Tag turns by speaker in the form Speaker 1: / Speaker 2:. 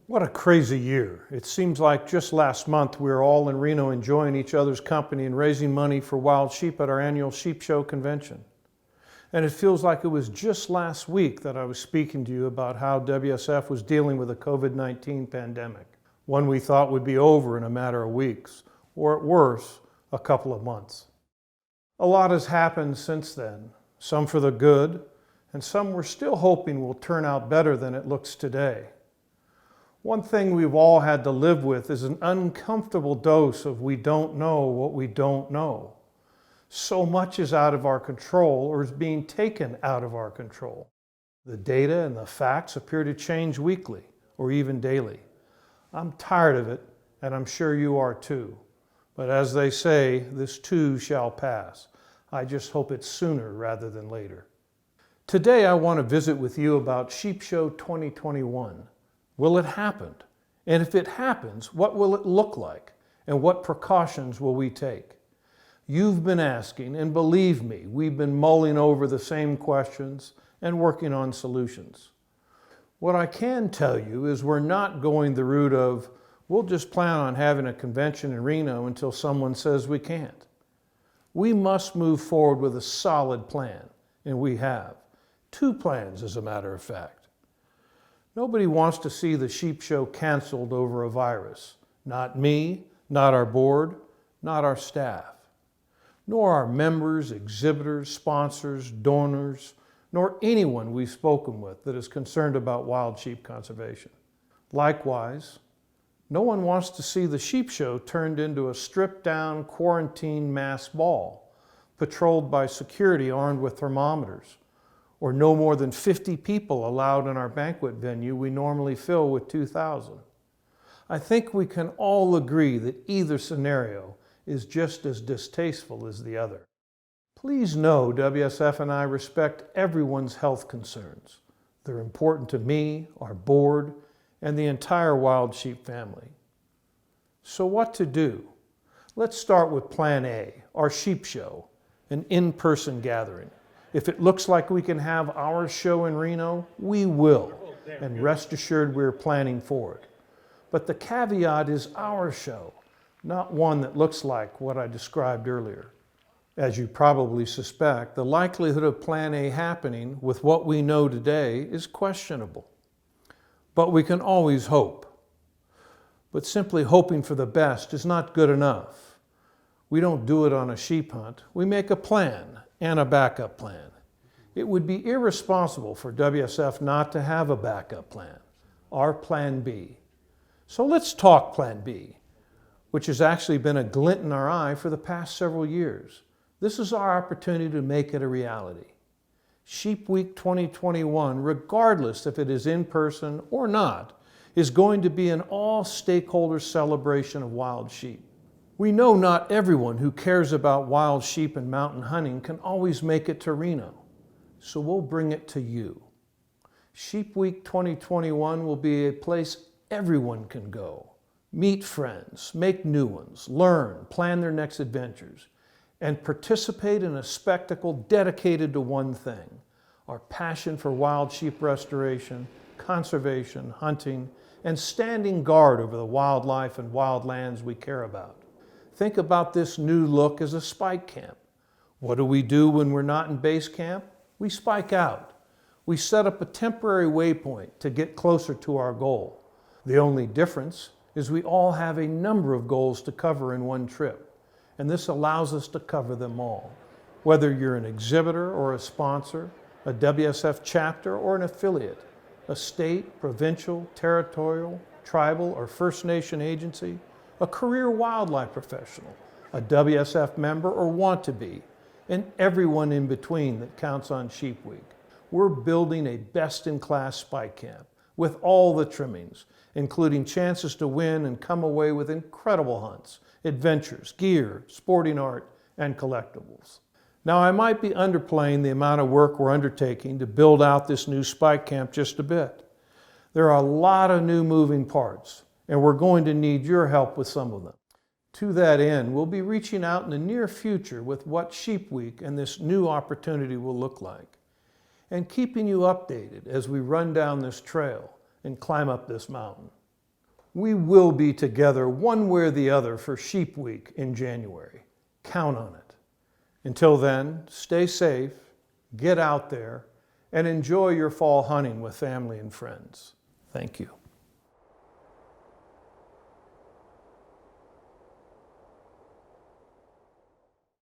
Speaker 1: What a crazy year. It seems like just last month we were all in Reno enjoying each other's company and raising money for wild sheep at our annual sheep show convention. And it feels like it was just last week that I was speaking to you about how WSF was dealing with the COVID-19 pandemic, one we thought would be over in a matter of weeks, or at worst, a couple of months. A lot has happened since then, some for the good, and some we're still hoping will turn out better than it looks today. One thing we've all had to live with is an uncomfortable dose of we don't know what we don't know. So much is out of our control or is being taken out of our control. The data and the facts appear to change weekly or even daily. I'm tired of it, and I'm sure you are too. But as they say, this too shall pass. I just hope it's sooner rather than later. Today I want to visit with you about Sheep Show 2021. Will it happen? And if it happens, what will it look like? And what precautions will we take? You've been asking, and believe me, we've been mulling over the same questions and working on solutions. What I can tell you is we're not going the route of, we'll just plan on having a convention in Reno until someone says we can't. We must move forward with a solid plan, and we have. 2 plans, as a matter of fact. Nobody wants to see the sheep show canceled over a virus. Not me, not our board, not our staff, nor our members, exhibitors, sponsors, donors, nor anyone we've spoken with that is concerned about wild sheep conservation. Likewise, no one wants to see the sheep show turned into a stripped-down, quarantined mass ball, patrolled by security armed with thermometers, or no more than 50 people allowed in our banquet venue we normally fill with 2,000. I think we can all agree that either scenario is just as distasteful as the other. Please know WSF and I respect everyone's health concerns. They're important to me, our board, and the entire wild sheep family. So what to do? Let's start with Plan A, our sheep show, an in-person gathering. If it looks like we can have our show in Reno, we will, and rest assured we're planning for it. But the caveat is our show, not one that looks like what I described earlier. As you probably suspect, the likelihood of Plan A happening with what we know today is questionable. But we can always hope. But simply hoping for the best is not good enough. We don't do it on a sheep hunt. We make a plan and a backup plan. It would be irresponsible for WSF not to have a backup plan, our Plan B. So let's talk Plan B, which has actually been a glint in our eye for the past several years. This is our opportunity to make it a reality. Sheep Week 2021, regardless if it is in person or not, is going to be an all-stakeholder celebration of wild sheep. We know not everyone who cares about wild sheep and mountain hunting can always make it to Reno, so we'll bring it to you. Sheep Week 2021 will be a place everyone can go, meet friends, make new ones, learn, plan their next adventures, and participate in a spectacle dedicated to one thing, our passion for wild sheep restoration, conservation, hunting, and standing guard over the wildlife and wild lands we care about. Think about this new look as a spike camp. What do we do when we're not in base camp? We spike out. We set up a temporary waypoint to get closer to our goal. The only difference is we all have a number of goals to cover in one trip, and this allows us to cover them all. Whether you're an exhibitor or a sponsor, a WSF chapter or an affiliate, a state, provincial, territorial, tribal, or First Nation agency, a career wildlife professional, a WSF member or want to be, and everyone in between that counts on Sheep Week. We're building a best-in-class spike camp with all the trimmings, including chances to win and come away with incredible hunts, adventures, gear, sporting art, and collectibles. Now, I might be underplaying the amount of work we're undertaking to build out this new spike camp just a bit. There are a lot of new moving parts, and we're going to need your help with some of them. To that end, we'll be reaching out in the near future with what Sheep Week and this new opportunity will look like, and keeping you updated as we run down this trail and climb up this mountain. We will be together one way or the other for Sheep Week in January. Count on it. Until then, stay safe, get out there, and enjoy your fall hunting with family and friends. Thank you.